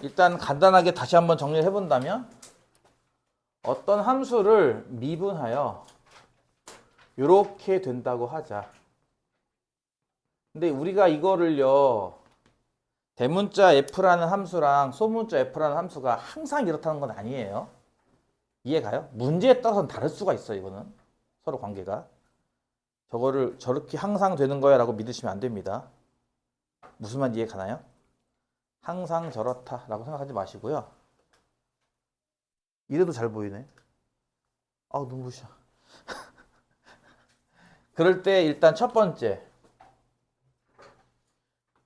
일단 간단하게 다시 한번 정리를 해본다면 어떤 함수를 미분하여 이렇게 된다고 하자. 근데 우리가 이거를요, 대문자 f라는 함수랑 소문자 f라는 함수가 항상 이렇다는 건 아니에요. 이해가요? 문제에 따라서는 다를 수가 있어요. 이거는 서로 관계가. 저거를 저렇게 항상 되는 거야 라고 믿으시면 안 됩니다. 무슨 말 이해 가나요? 항상 저렇다 라고 생각하지 마시고요. 이래도 잘 보이네. 아우 눈부셔. 그럴 때 일단 첫 번째,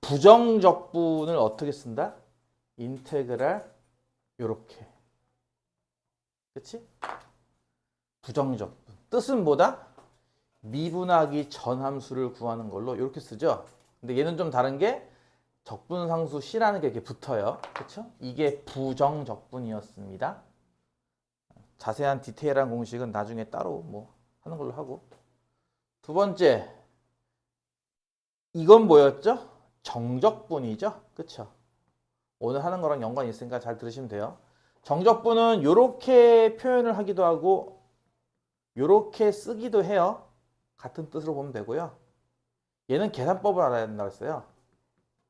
부정적분을 어떻게 쓴다? 인테그랄 요렇게. 그치? 부정적분. 뜻은 뭐다? 미분하기 전 함수를 구하는 걸로 이렇게 쓰죠. 근데 얘는 좀 다른 게 적분상수 C라는 게 이렇게 붙어요. 그쵸? 이게 부정적분이었습니다. 자세한 디테일한 공식은 나중에 따로 뭐 하는 걸로 하고. 두 번째, 이건 뭐였죠? 정적분이죠. 그쵸? 오늘 하는 거랑 연관이 있으니까 잘 들으시면 돼요. 정적분은 이렇게 표현을 하기도 하고 이렇게 쓰기도 해요. 같은 뜻으로 보면 되고요. 얘는 계산법을 알아야 된다고 했어요.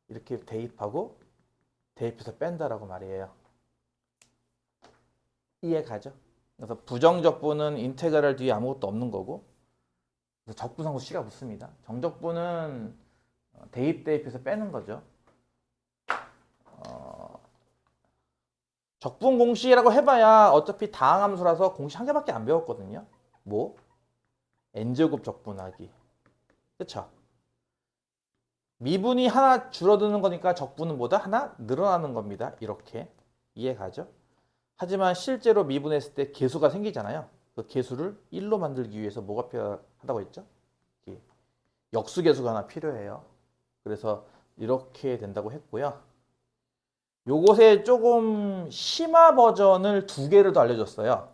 이렇게 대입하고 대입해서 뺀다라고 말이에요. 이해 가죠? 그래서 부정적분은 인테그랄 뒤에 아무것도 없는 거고, 그래서 적분상수 C가 붙습니다. 정적분은 대입해서 빼는 거죠. 적분 공식이라고 해봐야 어차피 다항함수라서 공식 한 개밖에 안 배웠거든요. 뭐? n제곱 적분하기. 그쵸? 미분이 하나 줄어드는 거니까 적분은 뭐다? 하나 늘어나는 겁니다. 이렇게. 이해 가죠? 하지만 실제로 미분했을 때 계수가 생기잖아요. 그 계수를 1로 만들기 위해서 뭐가 필요하다고 했죠? 역수계수가 하나 필요해요. 그래서 이렇게 된다고 했고요. 요것의 조금 심화 버전을 두 개를 더 알려줬어요.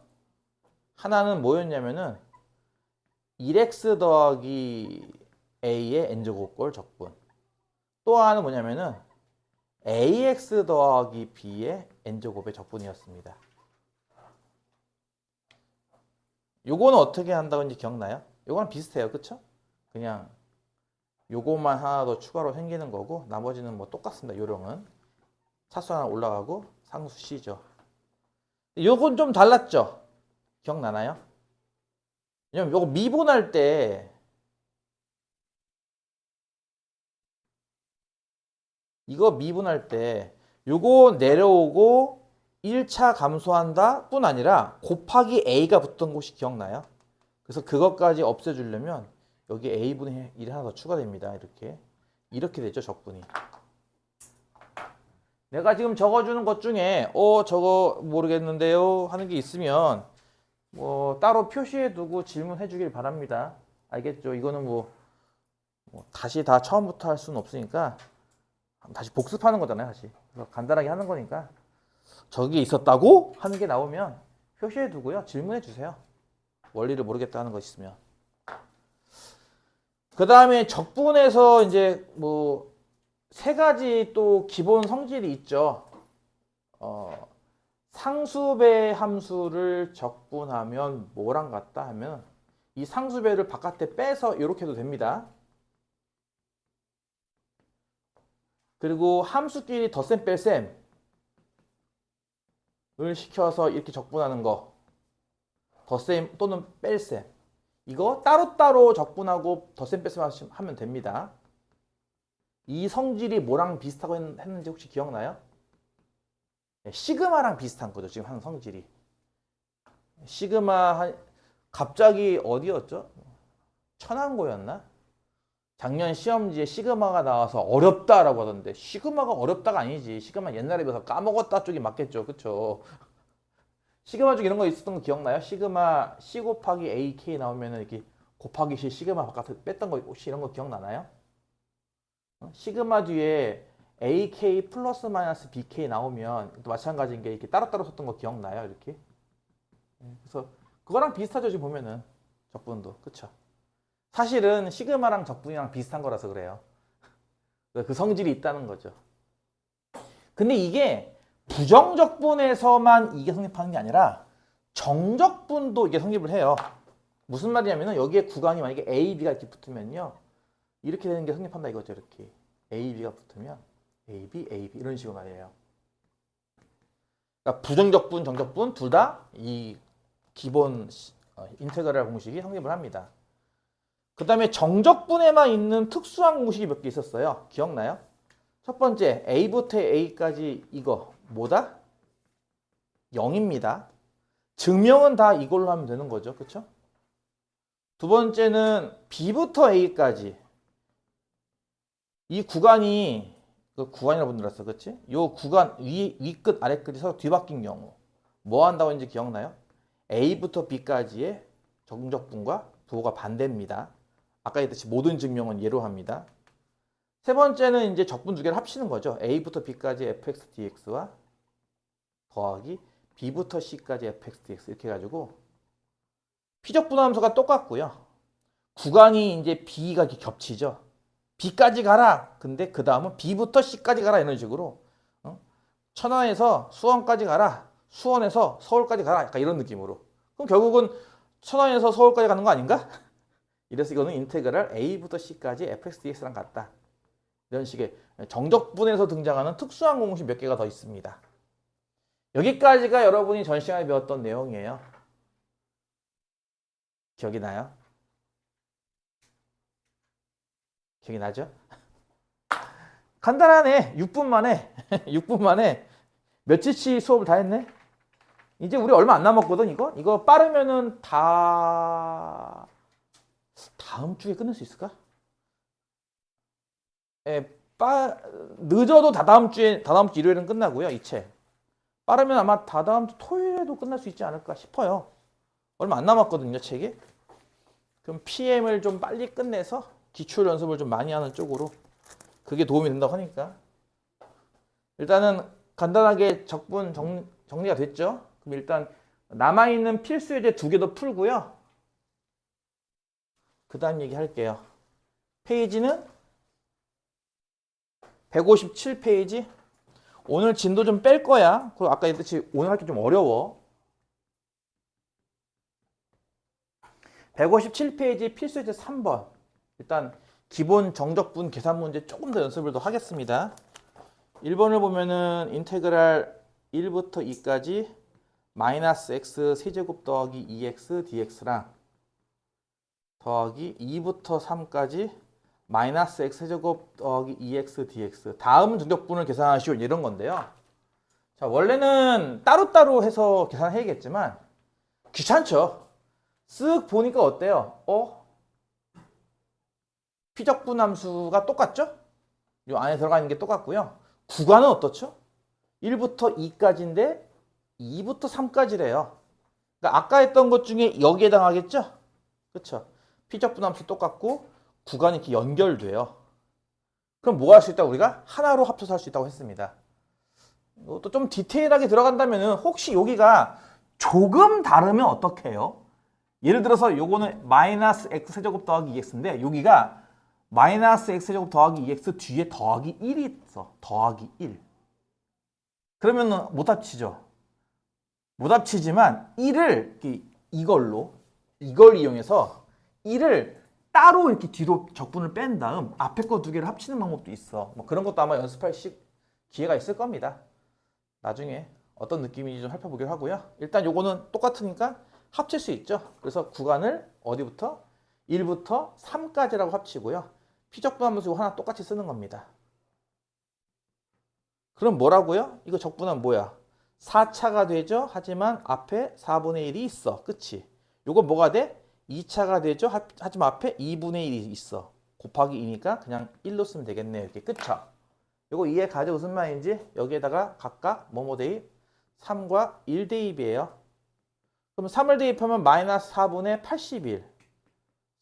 하나는 뭐였냐면은 1x 더하기 a의 n제곱꼴 적분. 또 하나는 뭐냐면은 ax 더하기 b의 n제곱의 적분이었습니다. 요거는 어떻게 한다고 이제 기억나요? 요거는 비슷해요. 그쵸? 그냥 요것만 하나 더 추가로 생기는 거고 나머지는 뭐 똑같습니다. 요령은. 차수 하나 올라가고 상수 C죠. 요건 좀 달랐죠? 기억나나요? 왜냐면 요거 미분할 때 이거 미분할 때 요거 내려오고 1차 감소한다 뿐 아니라 곱하기 A가 붙던 곳이 기억나요? 그래서 그것까지 없애주려면 여기 A분의 1이 하나 더 추가됩니다. 이렇게 되죠. 적분이. 내가 지금 적어주는 것 중에 저거 모르겠는데요 하는 게 있으면 뭐 따로 표시해 두고 질문해 주길 바랍니다. 알겠죠? 이거는 뭐 다시 다 처음부터 할 수는 없으니까 다시 복습하는 거잖아요. 다시. 그래서 간단하게 하는 거니까 저기 있었다고 하는 게 나오면 표시해 두고요. 질문해 주세요. 원리를 모르겠다 하는 거 있으면. 그 다음에 적분에서 이제 뭐 세 가지 또 기본 성질이 있죠. 상수배 함수를 적분하면 뭐랑 같다 하면 이 상수배를 바깥에 빼서 이렇게 해도 됩니다. 그리고 함수끼리 덧셈 뺄셈을 시켜서 이렇게 적분하는 거 덧셈 또는 뺄셈 이거 따로따로 적분하고 덧셈 뺄셈 하면 됩니다. 이 성질이 뭐랑 비슷하고 했는지 혹시 기억나요? 시그마랑 비슷한 거죠. 지금 하는 성질이. 시그마 갑자기 어디였죠? 천안고였나? 작년 시험지에 시그마가 나와서 어렵다라고 하던데 시그마가 어렵다가 아니지. 시그마 옛날에 배워서 까먹었다 쪽이 맞겠죠. 그쵸? 시그마 중 이런 거 있었던 거 기억나요? 시그마 C 곱하기 AK 나오면은 이렇게 곱하기 C 시그마 바깥에 뺐던 거 혹시 이런 거 기억나나요? 시그마 뒤에 AK 플러스 마이너스 BK 나오면 또 마찬가지인 게 이렇게 따로따로 썼던 거 기억나요? 이렇게. 그래서 그거랑 비슷하죠. 지금 보면은 적분도. 그쵸? 사실은 시그마랑 적분이랑 비슷한 거라서 그래요. 그 성질이 있다는 거죠. 근데 이게 부정적분에서만 이게 성립하는 게 아니라 정적분도 이게 성립을 해요. 무슨 말이냐면은 여기에 구간이 만약에 A, B가 이렇게 붙으면요. 이렇게 되는 게 성립한다 이거죠. 이렇게 A, B가 붙으면 A, B, A, B 이런 식으로 말이에요. 그러니까 부정적분, 정적분 둘 다 이 기본 인테그랄 공식이 성립을 합니다. 그 다음에 정적분에만 있는 특수한 공식이 몇 개 있었어요. 기억나요? 첫 번째 A부터 A까지 이거 뭐다? 0입니다. 증명은 다 이걸로 하면 되는 거죠. 그쵸? 두 번째는 B부터 A까지 이 구간이 그 구간이라고 들었어. 그치? 요 구간 위끝 아래끝이 서로 뒤바뀐 경우 뭐 한다고 했는지 기억나요? A부터 B까지의 정적분과 부호가 반대입니다. 아까 했듯이 모든 증명은 예로 합니다. 세 번째는 이제 적분 두 개를 합치는 거죠. A부터 B까지 fx dx와 더하기 B부터 C까지 fx dx 이렇게 해가지고 피적분함수가 똑같고요. 구간이 이제 B가 이렇게 겹치죠. B까지 가라. 근데 그 다음은 B부터 C까지 가라 이런 식으로 천안에서 수원까지 가라. 수원에서 서울까지 가라. 약간 이런 느낌으로. 그럼 결국은 천안에서 서울까지 가는 거 아닌가? 이래서 이거는 인테그랄 A부터 C까지 fx dx랑 같다. 이런 식의 정적분에서 등장하는 특수한 공식 몇 개가 더 있습니다. 여기까지가 여러분이 전 시간에 배웠던 내용이에요. 기억이 나요? 기억이 나죠? 간단하네. 6분 만에 6분 만에 며칠치 수업을 다 했네. 이제 우리 얼마 안 남았거든. 이거 빠르면은 다 다음 주에 끝낼 수 있을까? 예, 늦어도 다다음 주 일요일은 끝나고요. 이 책. 빠르면 아마 다다음 주 토요일에도 끝날 수 있지 않을까 싶어요. 얼마 안 남았거든요, 책이. 그럼 PM을 좀 빨리 끝내서 기출 연습을 좀 많이 하는 쪽으로 그게 도움이 된다고 하니까. 일단은 간단하게 적분 정리가 됐죠? 그럼 일단 남아있는 필수 예제 2개 더 풀고요. 그 다음 얘기할게요. 페이지는 157페이지. 오늘 진도 좀 뺄 거야. 그리고 아까 했듯이 오늘 할 게 좀 어려워. 157페이지 필수 예제 3번. 일단 기본 정적분 계산 문제 조금 더 연습을 더 하겠습니다. 1번을 보면은 인테그랄 1부터 2까지 마이너스 x 세제곱 더하기 2x dx랑 더하기 2부터 3까지 마이너스 x 세제곱 더하기 2x dx 다음 정적분을 계산하시오 이런 건데요. 자, 원래는 따로따로 해서 계산해야겠지만 귀찮죠. 쓱 보니까 어때요? 피적분 함수가 똑같죠? 이 안에 들어가 있는 게 똑같고요. 구간은 어떻죠? 1부터 2까지인데 2부터 3까지래요. 그러니까 아까 했던 것 중에 여기에 해당하겠죠? 그렇죠? 피적분 함수 똑같고 구간이 이렇게 연결돼요. 그럼 뭐 할 수 있다? 우리가 하나로 합쳐서 할 수 있다고 했습니다. 또 좀 디테일하게 들어간다면 혹시 여기가 조금 다르면 어떻게 해요? 예를 들어서 요거는 마이너스 x제곱 더하기 2x인데 여기가 마이너스 x제곱 더하기 2x 뒤에 더하기 1이 있어. 더하기 1. 그러면 못 합치죠. 못 합치지만 1을 이걸 이용해서 1을 따로 이렇게 뒤로 적분을 뺀 다음 앞에 거 두 개를 합치는 방법도 있어. 뭐 그런 것도 아마 연습할 기회가 있을 겁니다. 나중에 어떤 느낌인지 좀 살펴보기로 하고요. 일단 요거는 똑같으니까 합칠 수 있죠. 그래서 구간을 어디부터? 1부터 3까지라고 합치고요. 피적분 함수 이거 하나 똑같이 쓰는 겁니다. 그럼 뭐라고요? 이거 적분은 뭐야? 4차가 되죠. 하지만 앞에 4분의 1이 있어. 그치? 요거 뭐가 돼? 2차가 되죠. 하지만 앞에 2분의 1이 있어. 곱하기 2니까 그냥 1로 쓰면 되겠네요. 이렇게. 그쵸? 요거 이해 가죠? 무슨 말인지? 여기에다가 각각 뭐뭐 대입? 3과 1 대입이에요. 그럼 3을 대입하면 마이너스 4분의 81.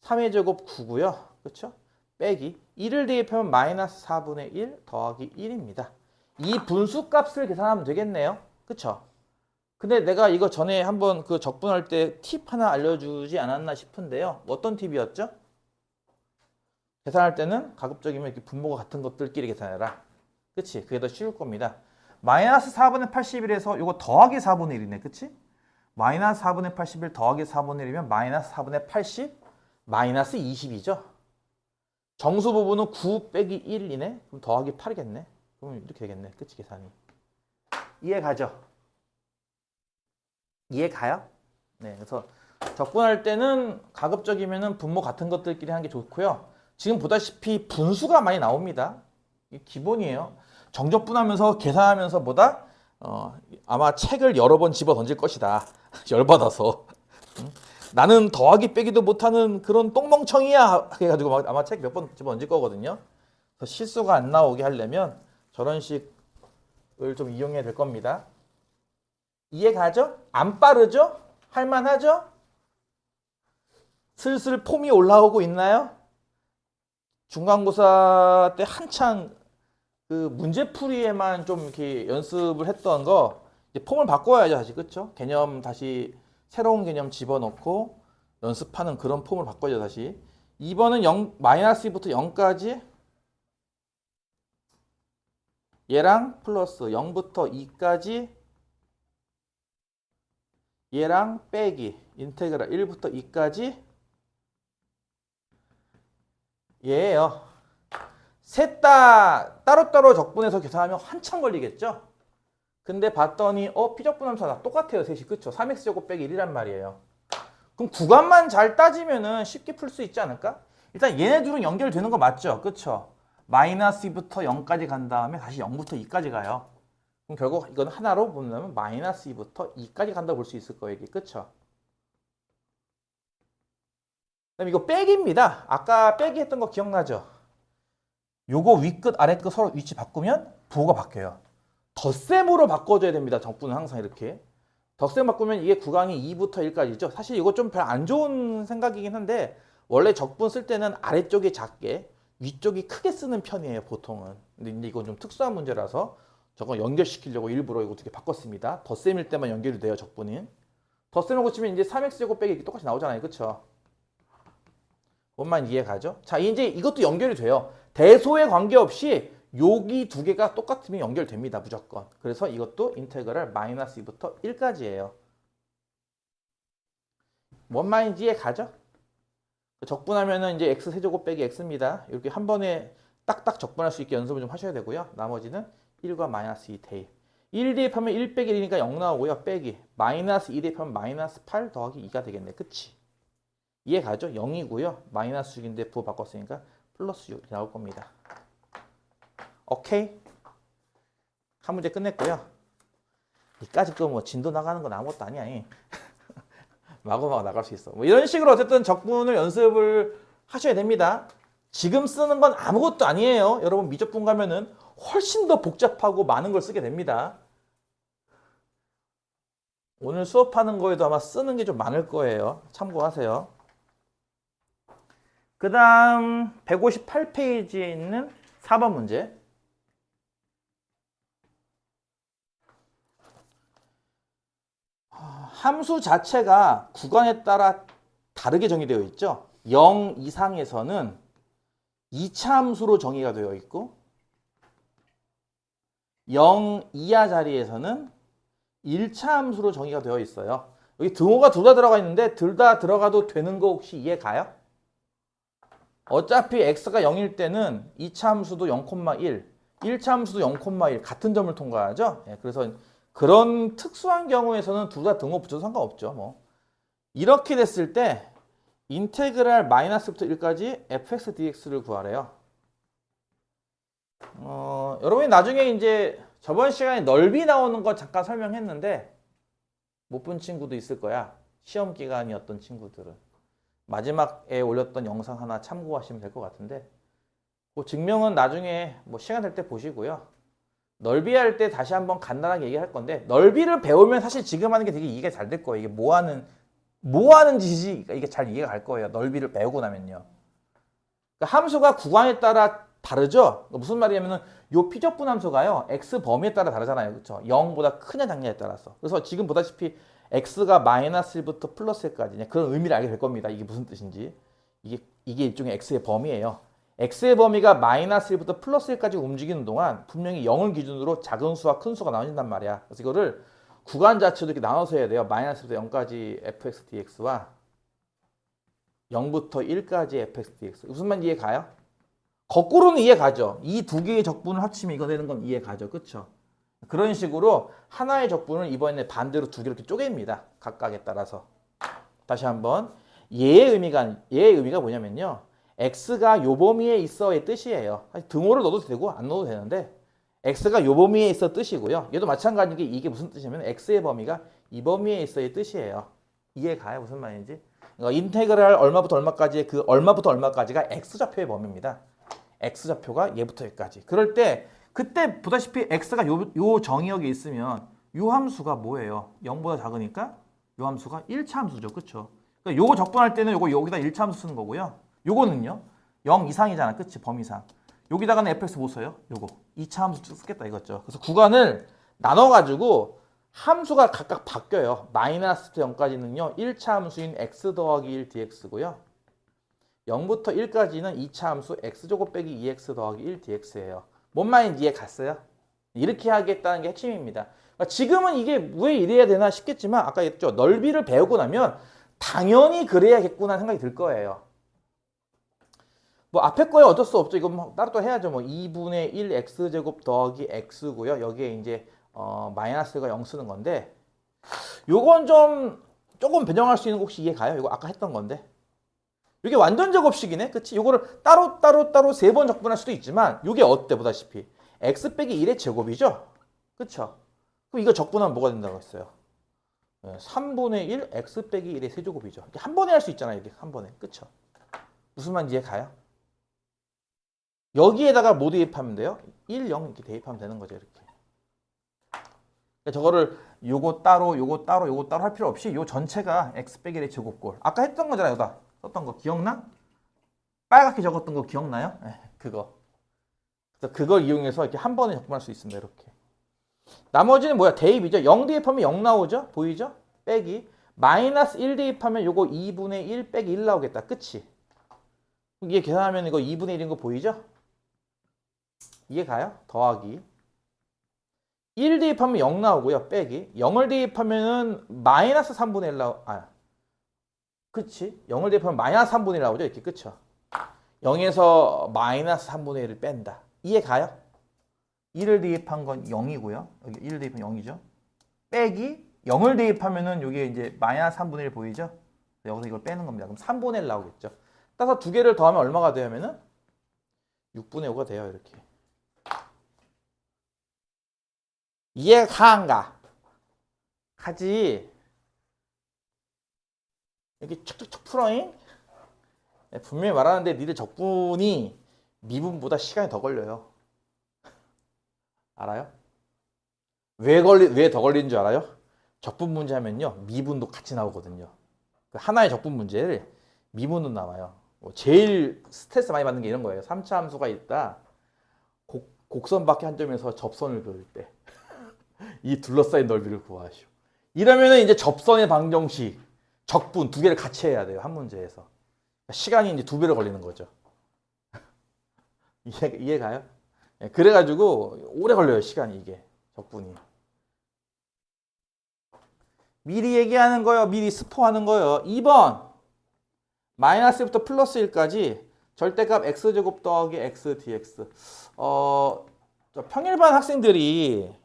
3의 제곱 9고요. 그쵸? 빼기 1을 대입하면 마이너스 4분의 1 더하기 1입니다. 이 분수값을 계산하면 되겠네요. 그쵸? 근데 내가 이거 전에 한번 그 적분할 때 팁 하나 알려주지 않았나 싶은데요. 어떤 팁이었죠? 계산할 때는 가급적이면 이렇게 분모가 같은 것들끼리 계산해라. 그치? 그게 더 쉬울 겁니다. 마이너스 4분의 81에서 이거 더하기 4분의 1이네. 그치? 마이너스 4분의 81 더하기 4분의 1이면 마이너스 4분의 80 마이너스 20이죠. 정수 부분은 9 빼기 1이네. 그럼 더하기 8이겠네. 그럼 이렇게 되겠네. 그치 계산이. 이해 가죠? 이해 가요? 네. 그래서 적분할 때는 가급적이면은 분모 같은 것들끼리 하는 게 좋고요. 지금 보다시피 분수가 많이 나옵니다. 이게 기본이에요. 정적분하면서 계산하면서 보다 아마 책을 여러 번 집어 던질 것이다. 열받아서. 나는 더하기 빼기도 못하는 그런 똥멍청이야. 해가지고 아마 책 몇 번 집어 던질 거거든요. 그래서 실수가 안 나오게 하려면 저런 식을 좀 이용해야 될 겁니다. 이해 가죠? 안 빠르죠? 할만하죠? 슬슬 폼이 올라오고 있나요? 중간고사 때 한창 그 문제풀이에만 좀 이렇게 연습을 했던 거 이제 폼을 바꿔야죠, 다시. 그렇죠? 개념 다시 새로운 개념 집어넣고 연습하는 그런 폼을 바꿔야죠, 다시. 2번은 0, 마이너스 2부터 0까지 얘랑 플러스 0부터 2까지 얘랑 빼기 인테그랄 1부터 2까지 얘예요. 셋 다 따로따로 적분해서 계산하면 한참 걸리겠죠? 근데 봤더니 피적분함수가 다 똑같아요. 셋이. 그쵸? 3x제곱 빼기 1이란 말이에요. 그럼 구간만 잘 따지면은 쉽게 풀 수 있지 않을까? 일단 얘네 둘은 연결되는 거 맞죠? 그쵸? 마이너스 2부터 0까지 간 다음에 다시 0부터 2까지 가요. 그럼 결국 이건 하나로 보면 마이너스 2부터 2까지 간다고 볼 수 있을 거예요. 이게. 그쵸? 그다음에 이거 빼기입니다. 아까 빼기 했던 거 기억나죠? 요거 윗끝 아래끝 서로 위치 바꾸면 부호가 바뀌어요. 덧셈으로 바꿔줘야 됩니다. 적분은 항상 이렇게. 덧셈 바꾸면 이게 구간이 2부터 1까지죠. 사실 이거 좀 별 안 좋은 생각이긴 한데 원래 적분 쓸 때는 아래쪽이 작게 위쪽이 크게 쓰는 편이에요. 보통은. 근데 이건 좀 특수한 문제라서 저거 연결시키려고 일부러 이거 어떻게 바꿨습니다. 덧셈일 때만 연결이 돼요. 적분이. 덧셈을 고치면 이제 3x제곱 빼기 이렇게 똑같이 나오잖아요. 그쵸? 뭔만 이해 가죠? 자, 이제 이것도 연결이 돼요. 대소에 관계없이 여기 두 개가 똑같으면 연결됩니다. 무조건. 그래서 이것도 인테그랄 마이너스 2부터 1까지예요. 뭔 말인지 이해 가죠? 적분하면은 이제 x 세제곱 빼기 x입니다. 이렇게 한 번에 딱딱 적분할 수 있게 연습을 좀 하셔야 되고요. 나머지는 1과 마이너스 2 대입. 1 대입하면 1 빼기 1이니까 0 나오고요. 빼기. 마이너스 2 대입하면 마이너스 8 더하기 2가 되겠네. 그치? 이해 가죠? 0이고요. 마이너스 6인데 부호 바꿨으니까 플러스 6이 나올 겁니다. 오케이? 한 문제 끝냈고요. 이까짓 거 뭐 진도 나가는 건 아무것도 아니야. 마구마구 나갈 수 있어. 뭐 이런 식으로 어쨌든 적분을 연습을 하셔야 됩니다. 지금 쓰는 건 아무것도 아니에요. 여러분 미적분 가면은 훨씬 더 복잡하고 많은 걸 쓰게 됩니다. 오늘 수업하는 거에도 아마 쓰는 게 좀 많을 거예요. 참고하세요. 그 다음 158페이지에 있는 4번 문제. 함수 자체가 구간에 따라 다르게 정의되어 있죠. 0 이상에서는 2차 함수로 정의가 되어 있고 0 이하 자리에서는 1차 함수로 정의가 되어 있어요. 여기 등호가 둘 다 들어가 있는데 둘 다 들어가도 되는 거 혹시 이해 가요? 어차피 x가 0일 때는 2차 함수도 0,1, 1차 함수도 0,1 같은 점을 통과하죠. 그래서 그런 특수한 경우에서는 둘 다 등호 붙여도 상관없죠. 뭐 이렇게 됐을 때 인테그랄 마이너스부터 1까지 fx dx를 구하래요. 여러분이 나중에 이제 저번 시간에 넓이 나오는 거 잠깐 설명했는데 못 본 친구도 있을 거야. 시험 기간이었던 친구들은. 마지막에 올렸던 영상 하나 참고하시면 될 것 같은데 그 증명은 나중에 뭐 시간 될 때 보시고요. 넓이 할 때 다시 한번 간단하게 얘기할 건데 넓이를 배우면 사실 지금 하는 게 되게 이해가 잘 될 거예요. 이게 뭐 하는 짓이 이게 잘 이해가 갈 거예요. 넓이를 배우고 나면요. 그러니까 함수가 구간에 따라 다르죠? 무슨 말이냐면은 요 피적분 함수가요. x 범위에 따라 다르잖아요. 그렇죠? 0보다 크냐 작냐에 따라서. 그래서 지금 보다시피 x가 마이너스 1부터 플러스 1까지 그런 의미를 알게 될 겁니다. 이게 무슨 뜻인지. 이게 일종의 x의 범위예요. x의 범위가 마이너스 1부터 플러스 1까지 움직이는 동안 분명히 0을 기준으로 작은 수와 큰 수가 나눠진단 말이야. 그래서 이거를 구간 자체도 이렇게 나눠서 해야 돼요. 마이너스 1부터 0까지 fx dx와 0부터 1까지 fx dx. 무슨 말인지 이해 가요? 거꾸로는 이해 가죠. 이 두 개의 적분을 합치면 이거 되는 건 이해 가죠. 그쵸? 그런 식으로 하나의 적분을 이번에 반대로 두 개로 이렇게 쪼갭니다. 각각에 따라서. 다시 한번. 얘의 의미가 뭐냐면요. x가 요 범위에 있어의 뜻이에요. 등호를 넣어도 되고 안 넣어도 되는데 x가 요 범위에 있어 뜻이고요. 얘도 마찬가지인 게 이게 무슨 뜻이냐면 x의 범위가 이 범위에 있어의 뜻이에요. 이해 가요? 무슨 말인지? 그러니까 인테그랄 얼마부터 얼마까지의 그 얼마부터 얼마까지가 x좌표의 범위입니다. x좌표가 얘부터 여기까지. 그럴 때 그때 보다시피 x가 요 정의역에 있으면 요 함수가 뭐예요? 0보다 작으니까 요 함수가 1차 함수죠. 그쵸? 그러니까 요거 적분할 때는 요거 여기다 1차 함수 쓰는 거고요. 요거는요. 0 이상이잖아. 그치? 범위상. 여기다가는 fx 못 써요. 요거 2차 함수 쓰겠다 이거죠. 그래서 구간을 나눠가지고 함수가 각각 바뀌어요. 마이너스부터 0까지는요. 1차 함수인 x 더하기 1 dx고요. 0부터 1까지는 2차 함수 x제곱 빼기 2x 더하기 1 dx예요. 뭔 말인지 이해 갔어요? 이렇게 하겠다는 게 핵심입니다. 그러니까 지금은 이게 왜 이래야 되나 싶겠지만 아까 했죠. 넓이를 배우고 나면 당연히 그래야겠구나 생각이 들 거예요. 뭐 앞에 거에 어쩔 수 없죠. 이건 뭐 따로 또 해야죠. 뭐 2분의 1 x제곱 더하기 x고요. 여기에 이제 마이너스가 0 쓰는 건데 요건 좀 조금 변형할 수 있는 거 혹시 이해 가요? 이거 아까 했던 건데. 이게 완전 제곱식이네. 그치? 요거를 따로 세 번 적분할 수도 있지만 요게 어때 보다시피 x 빼기 1의 제곱이죠? 그쵸? 그럼 이거 적분하면 뭐가 된다고 했어요? 3분의 1 x 빼기 1의 세제곱이죠. 이렇게 한 번에 할 수 있잖아요. 이렇게 한 번에. 그쵸? 무슨 말인지 이해 가요? 여기에다가 뭐 대입하면 돼요? 1, 0 이렇게 대입하면 되는 거죠. 이렇게. 그러니까 저거를 요거 따로 할 필요 없이 요 전체가 x 빼기 1의 제곱꼴. 아까 했던 거잖아요. 다 썼던 거 기억나? 빨갛게 적었던 거 기억나요? 그거. 그래서 그걸 이용해서 이렇게 한 번에 적분할 수 있습니다. 이렇게. 나머지는 뭐야? 대입이죠. 0 대입하면 0 나오죠? 보이죠? 빼기. 마이너스 1 대입하면 요거 2분의 1 빼기 1 나오겠다. 그치? 이게 계산하면 이거 2분의 1인 거 보이죠? 이해 가요? 더하기. 1 대입하면 0 나오고요. 빼기. 0을 대입하면은 마이너스 3분의 1 그치? 0을 대입하면 마이너스 3분의 1 나오죠? 이렇게. 그쵸? 0에서 마이너스 3분의 1을 뺀다. 이해 가요? 1을 대입한 건 0이고요. 여기 1을 대입하면 0이죠. 빼기 0을 대입하면은 여기에 이제 마이너스 3분의 1 보이죠? 여기서 이걸 빼는 겁니다. 그럼 3분의 1 나오겠죠. 따라서 두 개를 더하면 얼마가 되냐면은 6분의 5가 돼요. 이렇게. 이해가한가? 가지. 이렇게 척척척 풀어잉? 분명히 말하는데 니들 적분이 미분보다 시간이 더 걸려요. 알아요? 왜 더 걸리는 줄 알아요? 적분 문제 하면요. 미분도 같이 나오거든요. 하나의 적분 문제를 미분도 나와요. 제일 스트레스 많이 받는 게 이런 거예요. 3차 함수가 있다. 곡선밖에 한 점에서 접선을 그을 때. 이 둘러싸인 넓이를 구하시오. 이러면은 이제 접선의 방정식, 적분 두 개를 같이 해야 돼요. 한 문제에서. 시간이 이제 2배로 걸리는 거죠. 이해 가요? 그래가지고 오래 걸려요. 시간이 이게. 적분이. 미리 얘기하는 거예요. 미리 스포하는 거예요. 2번. 마이너스 1부터 플러스 1까지 절대값 x제곱 더하기 x dx. 평일반 학생들이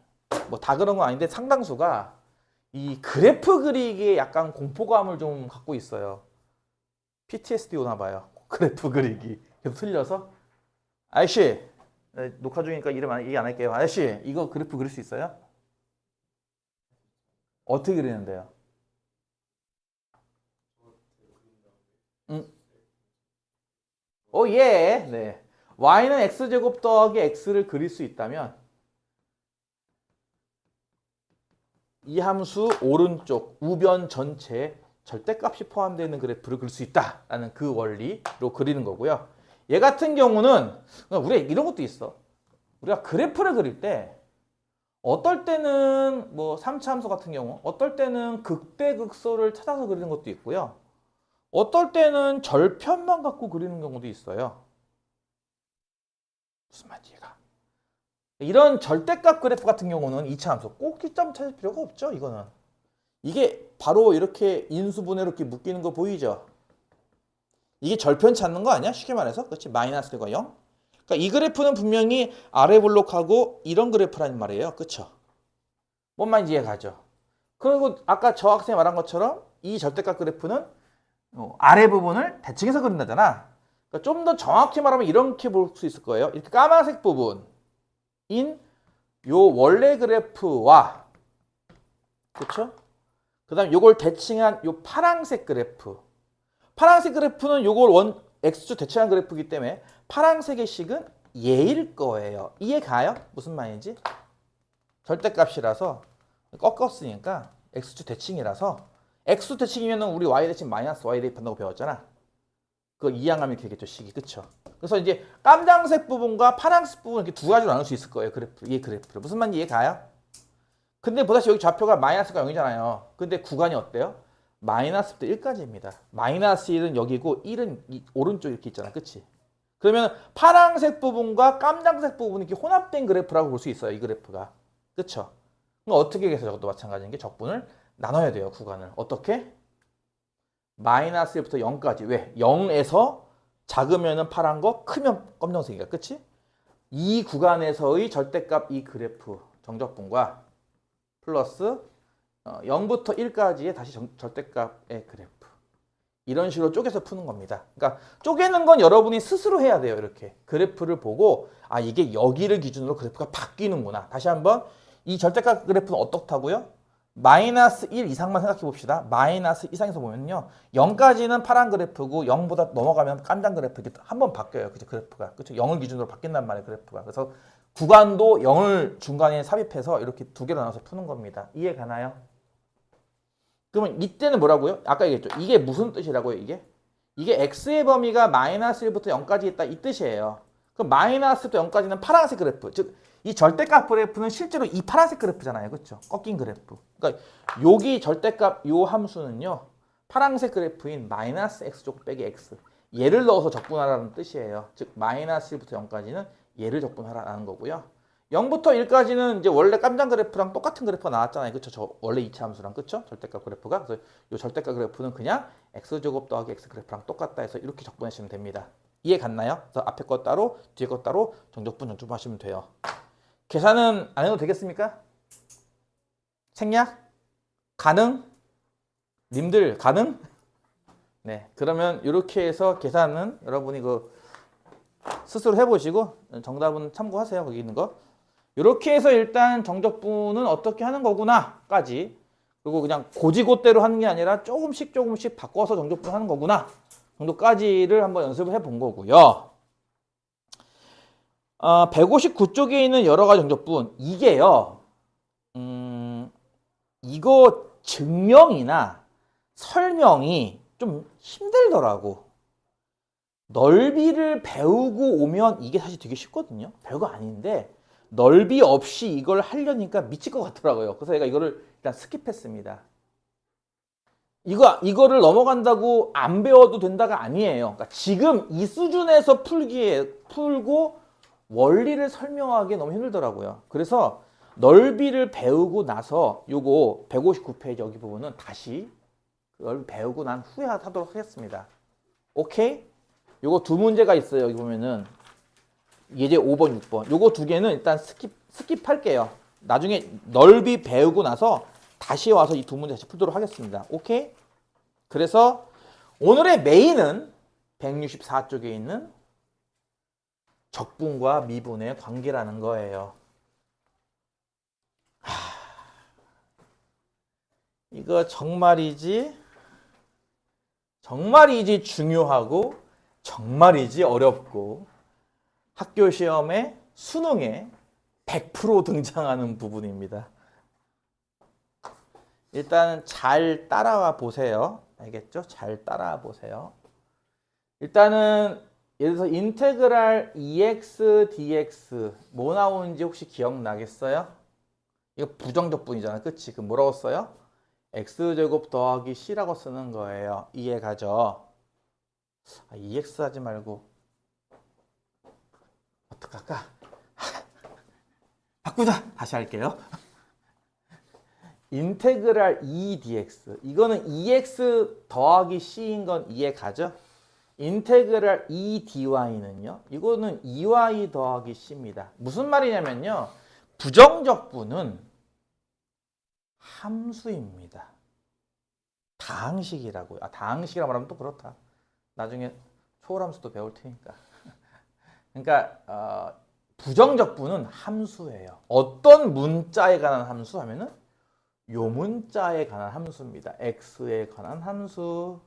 뭐 다 그런 건 아닌데 상당수가 이 그래프 그리기에 약간 공포감을 좀 갖고 있어요. PTSD 오나 봐요. 그래프 그리기. 계속 틀려서. 아저씨, 녹화 중이니까 이름 얘기 안 할게요. 아저씨, 이거 그래프 그릴 수 있어요? 어떻게 그리는데요? 예. 네. y는 x제곱 더하기 x를 그릴 수 있다면 이 함수 오른쪽 우변 전체에 절대값이 포함되어 있는 그래프를 그릴 수 있다라는 그 원리로 그리는 거고요. 얘 같은 경우는 우리가 이런 것도 있어. 우리가 그래프를 그릴 때 어떨 때는 뭐 3차 함수 같은 경우 어떨 때는 극대극소를 찾아서 그리는 것도 있고요. 어떨 때는 절편만 갖고 그리는 경우도 있어요. 무슨 말인지 이해가? 이런 절대값 그래프 같은 경우는 이차함수 꼭 기점 찾을 필요가 없죠. 이거는. 이게 바로 이렇게 인수분해로 이렇게 묶이는 거 보이죠? 이게 절편 찾는 거 아니야? 쉽게 말해서. 그렇지? 마이너스 1과 0. 그러니까 이 그래프는 분명히 아래 블록하고 이런 그래프라는 말이에요. 그쵸? 뭔 말인지 이해가죠? 그리고 아까 저 학생이 말한 것처럼 이 절대값 그래프는 아래 부분을 대칭해서 그린다잖아. 그러니까 좀 더 정확히 말하면 이렇게 볼 수 있을 거예요. 이렇게 까만색 부분인 요 원래 그래프와 그쵸? 그 다음 요걸 대칭한 요 파란색 그래프. 파란색 그래프는 요걸 X축 대칭한 그래프이기 때문에 파란색의 식은 얘일 거예요. 이해 가요? 무슨 말인지? 절대값이라서 꺾었으니까 X축 대칭이라서 X축 대칭이면 우리 Y 대칭 마이너스 Y 대입한다고 배웠잖아. 그거 이항하면 되겠죠, 식이. 그쵸? 그래서 이제 깜장색 부분과 파란색 부분 이렇게 두 가지로 나눌 수 있을 거예요. 그래프. 이 그래프를. 무슨 말인지 이해 가요? 근데 보다시피 여기 좌표가 마이너스가 0이잖아요. 근데 구간이 어때요? 마이너스부터 1까지입니다. 마이너스 1은 여기고 1은 오른쪽 이렇게 있잖아. 그치? 그러면 파란색 부분과 깜장색 부분이 이렇게 혼합된 그래프라고 볼 수 있어요. 이 그래프가. 그쵸? 그럼 어떻게 해서 저것도 마찬가지인 게 적분을 나눠야 돼요. 구간을. 어떻게? 마이너스 1부터 0까지. 왜? 0에서 작으면 파란 거, 크면 검정색이야. 그치? 이 구간에서의 절대값 이 그래프 정적분과 플러스 0부터 1까지의 다시 절대값의 그래프. 이런 식으로 쪼개서 푸는 겁니다. 그러니까 쪼개는 건 여러분이 스스로 해야 돼요. 이렇게 그래프를 보고 아 이게 여기를 기준으로 그래프가 바뀌는구나. 다시 한번 이 절대값 그래프는 어떻다고요? 마이너스 1 이상만 생각해 봅시다. 마이너스 이상에서 보면요. 0까지는 파란 그래프고 0보다 넘어가면 깜장 그래프 이렇게 한번 바뀌어요. 그죠? 그래프가. 그렇죠? 0을 기준으로 바뀐단 말이에요. 그래프가. 그래서 구간도 0을 중간에 삽입해서 이렇게 두 개로 나눠서 푸는 겁니다. 이해 가나요? 그러면 이때는 뭐라고요? 아까 얘기했죠. 이게 무슨 뜻이라고요? 이게 x의 범위가 마이너스 1부터 0까지 있다 이 뜻이에요. 그럼 마이너스부터 0까지는 파란색 그래프. 즉 이 절대값 그래프는 실제로 이 파란색 그래프잖아요. 그렇죠? 꺾인 그래프. 그러니까 여기 절대값 요 함수는요. 파란색 그래프인 마이너스 x제곱 빼기 x. 얘를 넣어서 적분하라는 뜻이에요. 즉 마이너스 1부터 0까지는 얘를 적분하라는 거고요. 0부터 1까지는 이제 원래 깜장 그래프랑 똑같은 그래프가 나왔잖아요. 그쵸? 저 원래 이차 함수랑 그쵸? 절대값 그래프가. 그래서 이 절대값 그래프는 그냥 x제곱 더하기 x 그래프랑 똑같다 해서 이렇게 적분하시면 됩니다. 이해 갔나요? 그래서 앞에 거 따로 뒤에 거 따로 정적분 정주분하시면 돼요. 계산은 안 해도 되겠습니까? 생략? 가능? 님들 가능? 네. 그러면 이렇게 해서 계산은 여러분이 그 스스로 해보시고 정답은 참고하세요. 거기 있는 거. 이렇게 해서 일단 정적분은 어떻게 하는 거구나까지 그리고 그냥 고지고대로 하는 게 아니라 조금씩 바꿔서 정적분 하는 거구나 정도까지를 한번 연습을 해본 거고요. 159쪽에 있는 여러 가지 정적분 이게요. 이거 증명이나 설명이 좀 힘들더라고. 넓이를 배우고 오면 이게 사실 되게 쉽거든요. 별거 아닌데 넓이 없이 이걸 하려니까 미칠 것 같더라고요. 그래서 제가 이거를 일단 스킵했습니다. 이거를 넘어간다고 안 배워도 된다가 아니에요. 그러니까 지금 이 수준에서 풀고 원리를 설명하기 너무 힘들더라고요. 그래서 넓이를 배우고 나서 요거 159페이지 여기 부분은 다시 넓이 배우고 난 후에 하도록 하겠습니다. 오케이? 요거 두 문제가 있어요. 여기 보면은 예제 5번, 6번. 요거 두 개는 일단 스킵할게요. 나중에 넓이 배우고 나서 다시 와서 이 두 문제 다시 풀도록 하겠습니다. 오케이? 그래서 오늘의 메인은 164쪽에 있는 적분과 미분의 관계라는 거예요. 이거 정말이지 중요하고 정말이지 어렵고 학교 시험에 수능에 100% 등장하는 부분입니다. 일단 잘 따라와 보세요. 알겠죠? 잘 따라와 보세요. 일단은 예를 들어서 인테그랄 EX, DX 뭐 나오는지 혹시 기억나겠어요? 이거 부정적분이잖아. 그치? 그럼 뭐라고 써요? X제곱 더하기 C라고 쓰는 거예요. 이해 가죠? EX 하지 말고 어떡할까? 바꾸자. 다시 할게요. 인테그랄 E dx. 이거는 EX 더하기 C인 건 이해 가죠? 인테그랄 E dy는요. 이거는 EY 더하기 C입니다. 무슨 말이냐면요. 부정적분은 함수입니다. 다항식이라고요. 다항식이라 말하면 또 그렇다. 나중에 초월함수도 배울 테니까. 그러니까 부정적분은 함수예요. 어떤 문자에 관한 함수 하면은 요 문자에 관한 함수입니다. x에 관한 함수.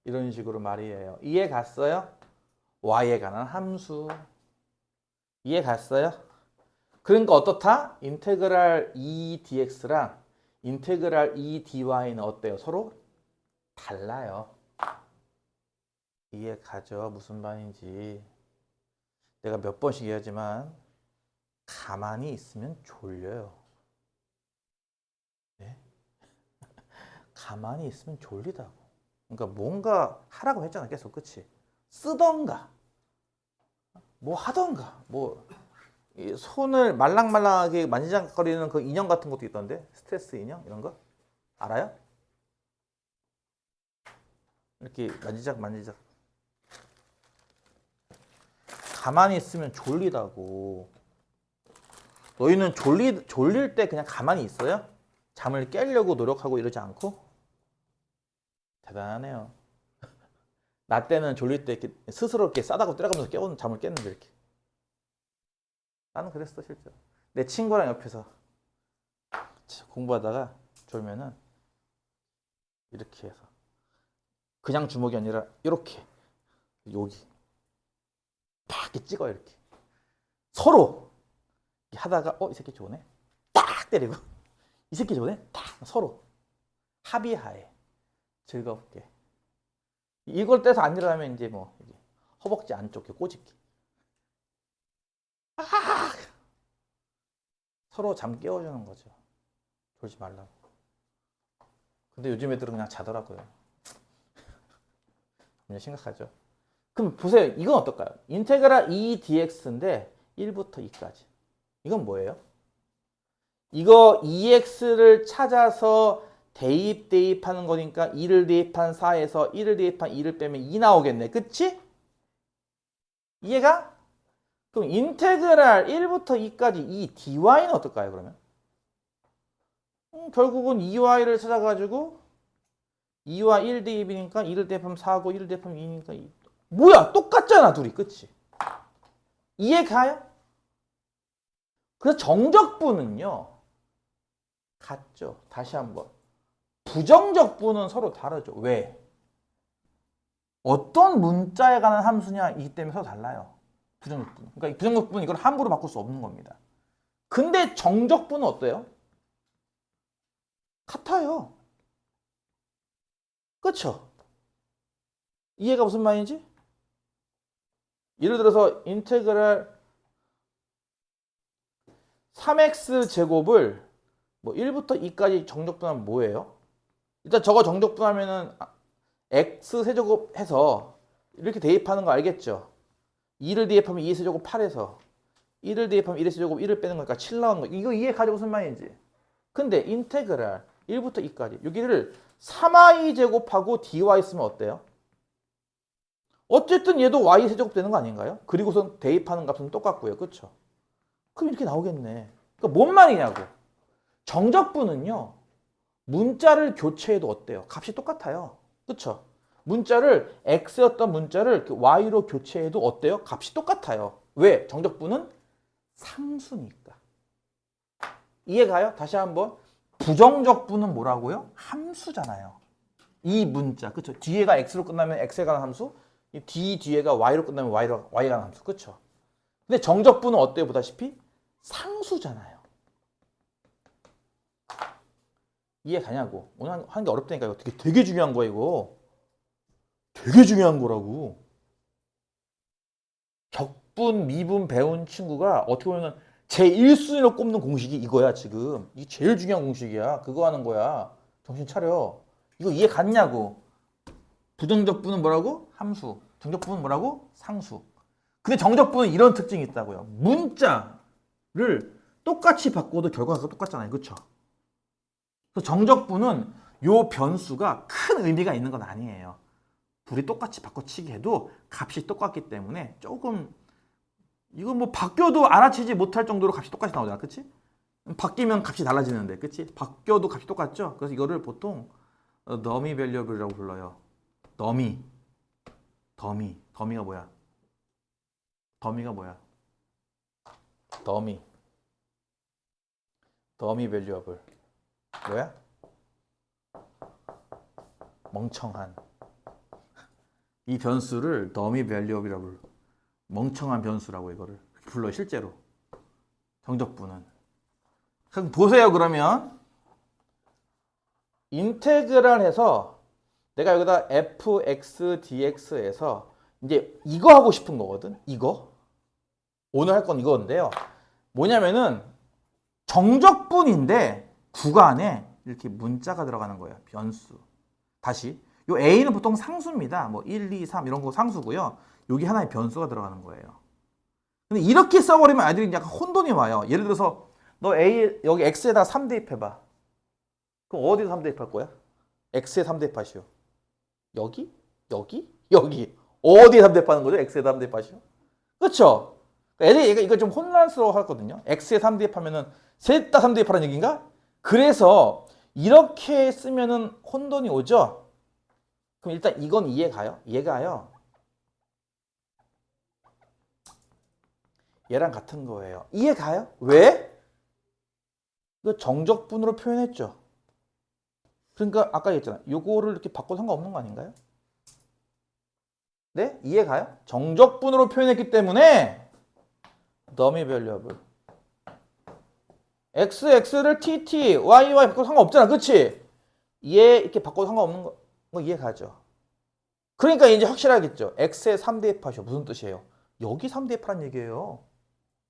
이런 식으로 말이에요. 이해 갔어요? y에 관한 함수. 이해 갔어요? 그러니까 어떻다? 인테그랄 E dx랑 인테그랄 E dy는 어때요? 서로 달라요. 이해 가죠? 무슨 말인지. 내가 몇 번씩 얘기하지만 가만히 있으면 졸려요. 네? 가만히 있으면 졸리다고. 그러니까 뭔가 하라고 했잖아. 계속. 그치? 쓰던가 뭐 하던가 뭐 손을 말랑말랑하게 만지작거리는 그 인형 같은 것도 있던데. 스트레스 인형 이런 거 알아요? 이렇게 만지작 가만히 있으면 졸리다고. 너희는 졸릴 때 그냥 가만히 있어요? 잠을 깨려고 노력하고 이러지 않고? 대단하네요. 나 때는 졸릴 때 이렇게 스스로 이렇게 싸다고 때려가면서 깨우는 잠을 깼는데 이렇게. 나는 그랬어 실제로. 내 친구랑 옆에서 공부하다가 졸면은 이렇게 해서 그냥 주먹이 아니라 이렇게 여기 팍 이렇게 찍어요. 이렇게 서로 하다가 이 새끼 좋네 딱 때리고 이 새끼 좋네 딱 서로 합의하에 즐겁게. 이걸 떼서 안 일어나면 이제 뭐 허벅지 안쪽에 꼬집기. 서로 잠 깨워주는 거죠. 졸지 말라고. 근데 요즘 애들은 그냥 자더라고요. 굉장히 심각하죠. 그럼 보세요. 이건 어떨까요? 인테그랄 E dx인데 1부터 2까지. 이건 뭐예요? 이거 EX를 찾아서 대입하는 거니까 2를 대입한 4에서 1을 대입한 2를 빼면 2 나오겠네. 그치? 이해가? 그럼 인테그랄 1부터 2까지 이 dy는 어떨까요? 그러면? 결국은 2y를 찾아가지고 2와 1 대입이니까 2를 대입하면 4고 1을 대입하면 2니까 2. 뭐야? 똑같잖아 둘이. 그치? 이해가요? 그래서 정적분은요. 같죠. 다시 한번. 부정적분은 서로 다르죠. 왜? 어떤 문자에 관한 함수냐 이기 때문에 서로 달라요. 부정적분. 그러니까 이 부정적분은 이걸 함부로 바꿀 수 없는 겁니다. 근데 정적분은 어때요? 같아요. 그렇죠? 이해가 무슨 말인지? 예를 들어서 인테그랄 3x 제곱을 뭐 1부터 2까지 정적분하면 뭐예요? 일단 저거 정적분하면은 x 세제곱 해서 이렇게 대입하는 거 알겠죠? 2를 대입하면 2의 세제곱 8에서 1을 대입하면 1의 세제곱 1을 빼는 거니까 7 나오는 거. 이거 이해 가지고 무슨 말인지. 근데 인테그랄 1부터 2까지 여기를 3y 제곱하고 dy 쓰면 어때요? 어쨌든 얘도 y 세제곱 되는 거 아닌가요? 그리고선 대입하는 값은 똑같고요. 그렇죠? 그럼 이렇게 나오겠네. 그러니까 뭔 말이냐고. 정적분은요. 문자를 교체해도 어때요? 값이 똑같아요. 그렇죠? 문자를 x였던 문자를 y로 교체해도 어때요? 값이 똑같아요. 왜? 정적분은 상수니까. 이해가요? 다시 한번. 부정적분은 뭐라고요? 함수잖아요. 이 문자. 그렇죠? 뒤에가 x로 끝나면 x에 관한 함수, 이 뒤에가 y로 끝나면 y에 관한 함수. 그렇죠? 근데 정적분은 어때요? 보다시피 상수잖아요. 이해 가냐고. 오늘 하는 게 어렵다니까. 이거 되게 중요한 거야 이거. 되게 중요한 거라고. 적분, 미분 배운 친구가 어떻게 보면 제1순위로 꼽는 공식이 이거야 지금. 이게 제일 중요한 공식이야. 그거 하는 거야. 정신 차려. 이거 이해 갔냐고. 부정적분은 뭐라고? 함수. 정적분은 뭐라고? 상수. 근데 정적분은 이런 특징이 있다고요. 문자를 똑같이 바꿔도 결과가 똑같잖아요. 그렇죠? 그래서 정적분은 요 변수가 큰 의미가 있는 건 아니에요. 둘이 똑같이 바꿔치기 해도 값이 똑같기 때문에 조금 이거 뭐 바뀌어도 알아채지 못할 정도로 값이 똑같이 나오잖아. 그치? 바뀌면 값이 달라지는데. 그치? 바뀌어도 값이 똑같죠? 그래서 이거를 보통 더미 밸리어블이라고 불러요. 더미. 더미가 뭐야? 더미 밸리어블. 뭐야? 멍청한. 이 변수를 더미 밸리어블이라고 불러. 멍청한 변수라고 이거를 불러 실제로. 정적분은. 그럼 보세요. 그러면 인테그랄 해서 내가 여기다 fx dx에서 이제 이거 하고 싶은 거거든. 이거. 오늘 할 건 이건데요. 뭐냐면은 정적분인데 구간에 이렇게 문자가 들어가는 거예요. 변수. 다시. 요 a는 보통 상수입니다. 뭐 1, 2, 3 이런 거 상수고요. 여기 하나의 변수가 들어가는 거예요. 근데 이렇게 써버리면 아이들이 약간 혼돈이 와요. 예를 들어서 너 a 여기 x에다 3 대입해봐. 그럼 어디서 3 대입할 거야? x에 3 대입하시오. 여기? 어디에 3 대입하는 거죠? x에다 3 대입하시오. 그쵸? 애들이 이거 좀 혼란스러워 하거든요. x에 3 대입하면은 셋 다 3 대입하라는 얘기인가? 그래서 이렇게 쓰면은 혼돈이 오죠? 그럼 일단 이건 이해가요? 얘가요. 얘랑 같은 거예요. 이해가요? 왜? 이거 정적분으로 표현했죠. 그러니까 아까 얘기했잖아. 요거를 이렇게 바꿔도 상관없는 거 아닌가요? 네? 이해가요? 정적분으로 표현했기 때문에 더미 밸리어블 x를 tt, y 바꿔도 상관없잖아. 그치? 얘 이렇게 바꿔도 상관없는 거 이해가죠? 그러니까 이제 확실하겠죠. x에 3 대입하셔. 무슨 뜻이에요? 여기 3 대입하라는 얘기예요.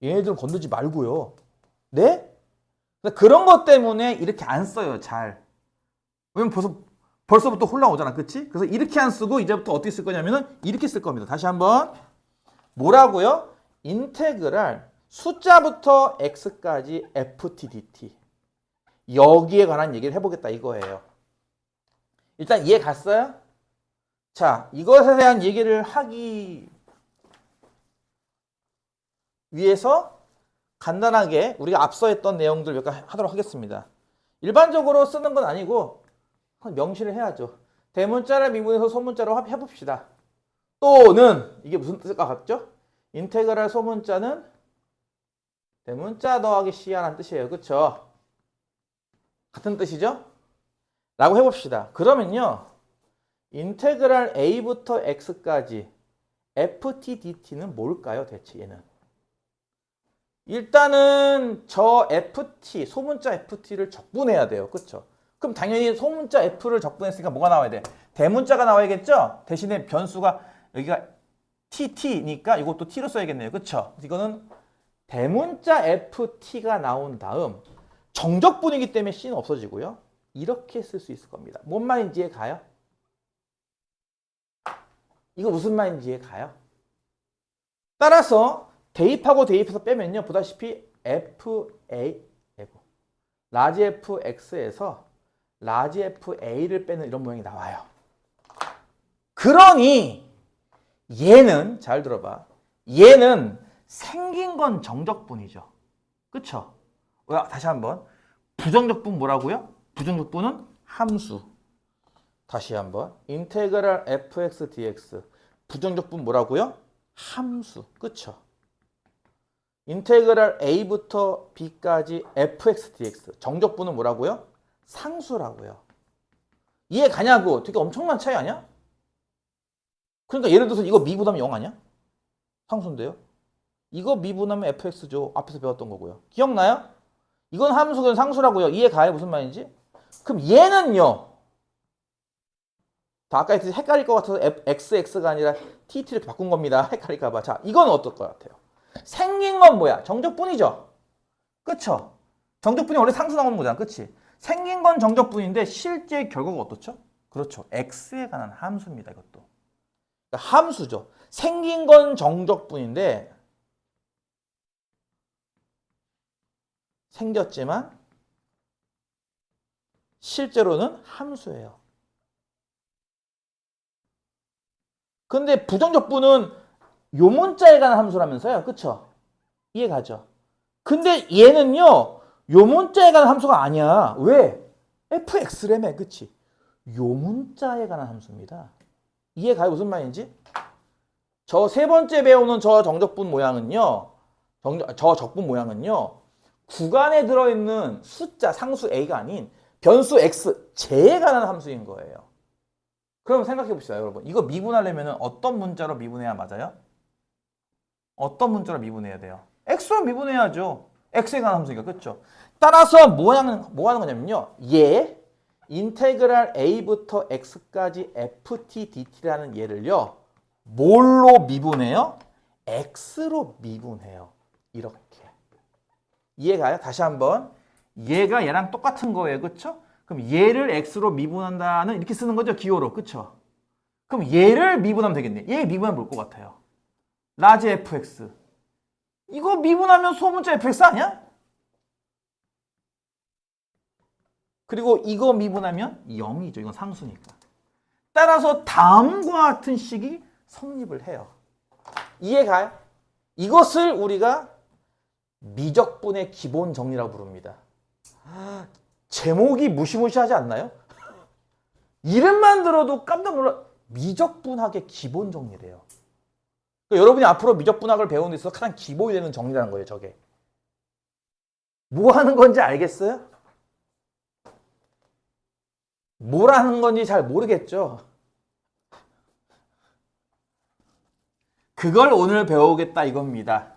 얘네들은 건들지 말고요. 네? 그런 것 때문에 이렇게 안 써요. 잘. 왜냐면 벌써부터 혼란 오잖아. 그치? 그래서 이렇게 안 쓰고 이제부터 어떻게 쓸 거냐면은 이렇게 쓸 겁니다. 다시 한번. 뭐라고요? 인테그랄 숫자부터 x까지 ft dt. 여기에 관한 얘기를 해보겠다 이거예요. 일단 이해 갔어요? 자, 이것에 대한 얘기를 하기 위해서 간단하게 우리가 앞서 했던 내용들 몇 가지 하도록 하겠습니다. 일반적으로 쓰는 건 아니고 명시를 해야죠. 대문자를 미분해서 소문자로 해봅시다. 또는 이게 무슨 뜻일까 같죠? 인테그랄 소문자는 대문자 더하기 c라는 뜻이에요. 그쵸? 같은 뜻이죠? 라고 해봅시다. 그러면요. 인테그랄 a부터 x까지 ft dt는 뭘까요? 대체 얘는. 일단은 저 ft, 소문자 ft를 적분해야 돼요. 그쵸? 그럼 당연히 소문자 f를 적분했으니까 뭐가 나와야 돼? 대문자가 나와야겠죠? 대신에 변수가 여기가 tt니까 이것도 t로 써야겠네요. 그쵸? 이거는 대문자 ft가 나온 다음 정적분이기 때문에 c는 없어지고요. 이렇게 쓸 수 있을 겁니다. 뭔 말인지 이해 가요? 이거 무슨 말인지 이해 가요? 따라서 대입하고 대입해서 빼면요. 보다시피 라지 fx에서 라지 fa를 빼는 이런 모양이 나와요. 그러니 얘는 잘 들어봐. 얘는 생긴 건 정적분이죠. 그쵸? 다시 한번. 부정적분 뭐라고요? 부정적분은 함수. 다시 한번. 인테그랄 fx dx. 부정적분 뭐라고요? 함수. 그쵸? 인테그랄 a부터 b까지 fx dx. 정적분은 뭐라고요? 상수라고요. 이해 가냐고. 되게 엄청난 차이 아니야? 그러니까 예를 들어서 이거 미분하면 0 아니야? 상수인데요. 이거 미분하면 fx죠. 앞에서 배웠던 거고요. 기억나요? 이건 함수, 그건 상수라고요. 이해 가요? 무슨 말인지? 그럼 얘는요. 아까 했듯이 헷갈릴 것 같아서 x가 아니라 tt를 바꾼 겁니다. 헷갈릴까 봐. 자, 이건 어떨 것 같아요? 생긴 건 뭐야? 정적분이죠. 그쵸? 정적분이 원래 상수 나오는 거잖아. 그치? 생긴 건 정적분인데 실제 결과가 어떻죠? 그렇죠. x에 관한 함수입니다. 이것도. 그러니까 함수죠. 생긴 건 정적분인데 생겼지만 실제로는 함수예요. 근데 부정적분은 요 문자에 관한 함수라면서요. 그쵸? 이해가죠? 근데 얘는요. 요 문자에 관한 함수가 아니야. 왜? fx라며. 그치? 요 문자에 관한 함수입니다. 이해가요? 무슨 말인지? 저 세 번째 배우는 저 정적분 모양은요. 저 적분 모양은요. 구간에 들어있는 숫자 상수 a가 아닌 변수 x, 제에 관한 함수인 거예요. 그럼 생각해 봅시다, 여러분. 이거 미분하려면 어떤 문자로 미분해야 맞아요? 어떤 문자로 미분해야 돼요? x로 미분해야죠. x에 관한 함수니까, 그렇죠? 따라서 뭐 하는 거냐면요. 얘 인테그랄 a부터 x까지 ft dt라는 얘를요. 뭘로 미분해요? x로 미분해요. 이렇게. 이해가요? 다시 한번. 얘가 얘랑 똑같은 거예요. 그렇죠? 그럼 얘를 x로 미분한다는 이렇게 쓰는 거죠. 기호로. 그렇죠? 그럼 얘를 미분하면 되겠네. 얘 미분하면 뭘 것 같아요? 라지 fx. 이거 미분하면 소문자 fx 아니야? 그리고 이거 미분하면 0이죠. 이건 상수니까. 따라서 다음과 같은 식이 성립을 해요. 이해가요? 이것을 우리가 미적분의 기본 정리라고 부릅니다. 제목이 무시무시하지 않나요? 이름만 들어도 깜짝 놀라. 미적분학의 기본 정리래요. 그러니까 여러분이 앞으로 미적분학을 배우는 데 있어서 가장 기본이 되는 정리라는 거예요. 저게. 뭐 하는 건지 알겠어요? 뭘 하는 건지 잘 모르겠죠? 그걸 오늘 배우겠다 이겁니다.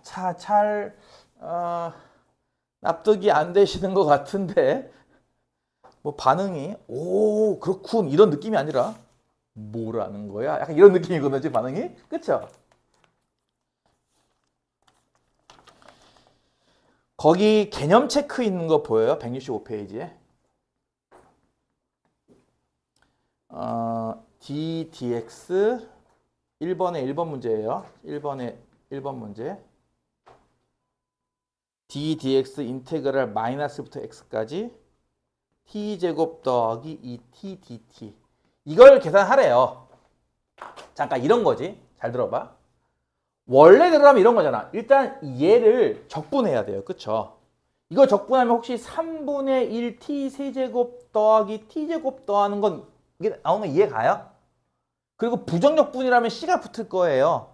자, 잘 납득이 안 되시는 것 같은데 뭐 반응이 오 그렇군 이런 느낌이 아니라 뭐라는 거야? 약간 이런 느낌이거든요. 지금 반응이. 그쵸? 거기 개념 체크 있는 거 보여요? 165페이지에. d dx 1번에 1번 문제예요. 1번에 1번 문제. d dx 인테그랄 마이너스부터 x까지 t제곱 더하기 2t dt. 이걸 계산하래요. 잠깐 이런 거지. 잘 들어봐. 원래대로 하면 이런 거잖아. 일단 얘를 적분해야 돼요. 그쵸? 이거 적분하면 혹시 3분의 1 t 세제곱 더하기 t제곱 더하는 건 이게 나오는 거 이해가요? 그리고 부정적분이라면 c가 붙을 거예요.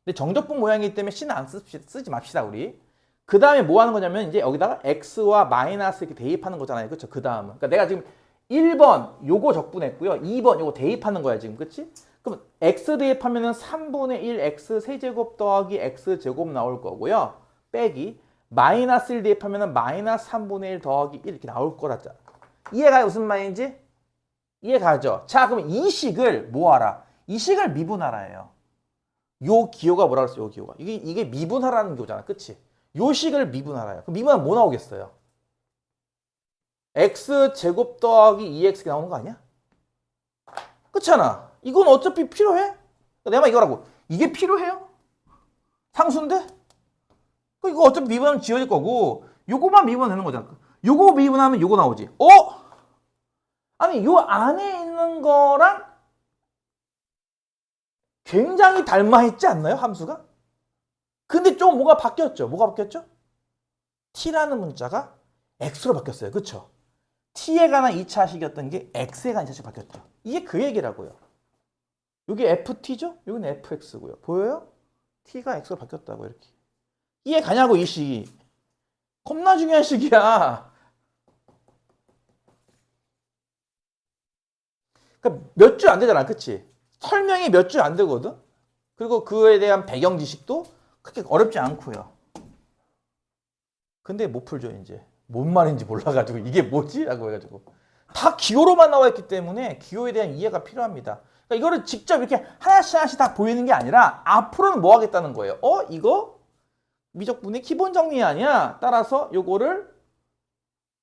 근데 정적분 모양이기 때문에 c는 안 쓰지 맙시다 우리. 그 다음에 뭐 하는 거냐면 이제 여기다가 x와 마이너스 이렇게 대입하는 거잖아요. 그쵸? 그 다음은. 그러니까 내가 지금 1번 요거 적분했고요. 2번 요거 대입하는 거야 지금. 그치? 그럼 x 대입하면은 3분의 1 x 세제곱 더하기 x 제곱 나올 거고요. 빼기 마이너스 1 대입하면은 마이너스 3분의 1 더하기 1 이렇게 나올 거라죠. 이해가요? 무슨 말인지? 이해가죠? 자, 그럼 이 식을 뭐 하라? 이 식을 미분하라예요. 요 기호가 뭐라 그랬어요? 요 기호가. 이게 미분하라는 기호잖아. 그치? 요 식을 미분하라요. 그럼 미분하면 뭐 나오겠어요? x 제곱 더하기 2x 나오는 거 아니야? 그렇잖아. 이건 어차피 필요해? 내가 이거라고. 이게 필요해요? 상수인데? 이거 어차피 미분하면 지워질 거고 요거만 미분하면 되는 거잖아. 요거 미분하면 요거 나오지. 아니 요 안에 있는 거랑 굉장히 닮아있지 않나요? 함수가? 근데 좀 뭐가 바뀌었죠? 뭐가 바뀌었죠? t라는 문자가 x로 바뀌었어요. 그렇죠? t에 관한 2차식이었던 게 x에 관한 2차식 바뀌었죠. 이게 그 얘기라고요. 여기 ft죠? 여기는 fx고요. 보여요? t가 x로 바뀌었다고 이렇게. 이해 가냐고 이 식이. 겁나 중요한 식이야. 그러니까 몇 줄 안 되잖아. 그치? 설명이 몇 줄 안 되거든? 그리고 그에 대한 배경 지식도 그렇게 어렵지 않고요. 근데 못 풀죠 이제. 뭔 말인지 몰라가지고 이게 뭐지? 라고 해가지고 다 기호로만 나와 있기 때문에 기호에 대한 이해가 필요합니다. 그러니까 이거를 직접 이렇게 하나씩 다 보이는 게 아니라 앞으로는 뭐 하겠다는 거예요? 이거 미적분의 기본 정리 아니야? 따라서 요거를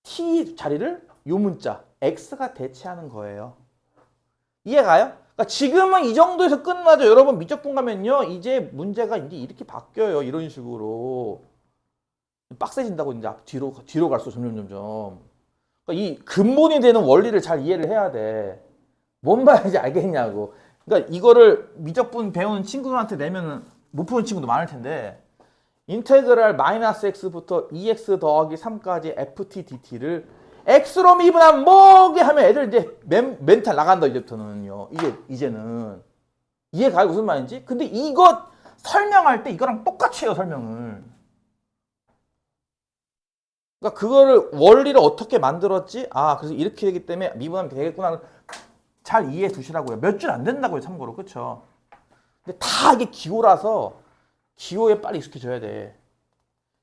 t 자리를 요 문자 x가 대체하는 거예요. 이해가요? 그러니까 지금은 이 정도에서 끝나죠. 여러분 미적분 가면요. 이제 문제가 이제 이렇게 바뀌어요. 이런 식으로. 빡세진다고 이제 뒤로 갈수록 점점. 그러니까 이 근본이 되는 원리를 잘 이해를 해야 돼. 뭔 말인지 알겠냐고. 그러니까 이거를 미적분 배우는 친구들한테 내면은 못 푸는 친구도 많을 텐데 인테그랄 마이너스 x부터 2x 더하기 3까지 ft dt를 x로 미분하면 뭐게 하면 애들 이제 멘탈 나간다 이제부터는요. 이제는 이해가 무슨 말인지? 근데 이거 설명할 때 이거랑 똑같이 해요 설명을. 그러니까 그거를 원리를 어떻게 만들었지? 아 그래서 이렇게 되기 때문에 미분하면 되겠구나. 잘 이해해 두시라고요. 몇 줄 안 된다고요 참고로. 그쵸? 근데 다 이게 기호라서 기호에 빨리 익숙해져야 돼.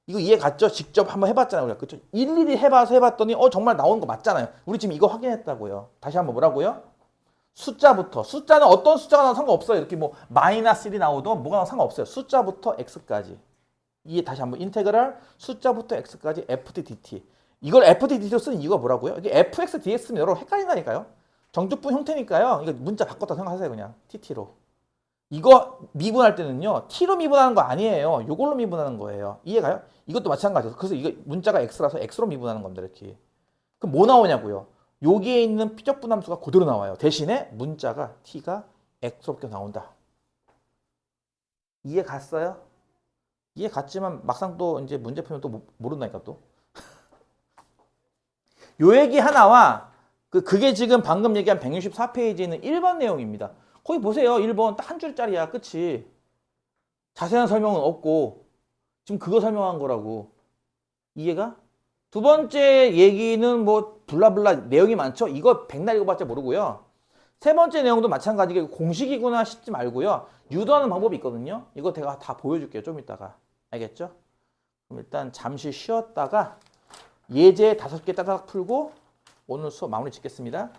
이거 이해 갔죠? 직접 한번 해봤잖아요. 그쵸? 일일이 해봤더니 정말 나오는 거 맞잖아요. 우리 지금 이거 확인했다고요. 다시 한번 뭐라고요? 숫자부터. 숫자는 어떤 숫자가 나와도 상관없어요. 이렇게 뭐 마이너스 1이 나오든 뭐가 나와도 상관없어요. 숫자부터 x까지. 이게 다시 한번 인테그랄 숫자부터 x까지 ft dt. 이걸 ft dt로 쓰는 이유가 뭐라고요? 이게 fx dx는 여러분 헷갈린다니까요. 정적분 형태니까요. 이거 문자 바꿨다 생각하세요 그냥 tt로. 이거 미분할 때는요. t로 미분하는 거 아니에요. 이걸로 미분하는 거예요. 이해가요? 이것도 마찬가지예요. 그래서 이거 문자가 x라서 x로 미분하는 겁니다. 이렇게. 그럼 뭐 나오냐고요? 여기에 있는 피적분 함수가 그대로 나와요. 대신에 문자가 t가 x롭게 나온다. 이해 갔어요? 이해 갔지만 막상 또 이제 문제 풀면 또 모른다니까 또. 요 얘기 하나와 그게 지금 방금 얘기한 164페이지에 있는 1번 내용입니다. 거기 보세요. 1번 딱 한 줄짜리야. 끝이. 자세한 설명은 없고 지금 그거 설명한 거라고. 이해가? 두 번째 얘기는 뭐 블라블라 내용이 많죠. 이거 백날 읽어봤자 모르고요. 세 번째 내용도 마찬가지게 공식이구나 싶지 말고요. 유도하는 방법이 있거든요. 이거 제가 다 보여줄게요. 좀 이따가. 알겠죠? 그럼 일단 잠시 쉬었다가 예제 5개 따닥 풀고 오늘 수업 마무리 짓겠습니다.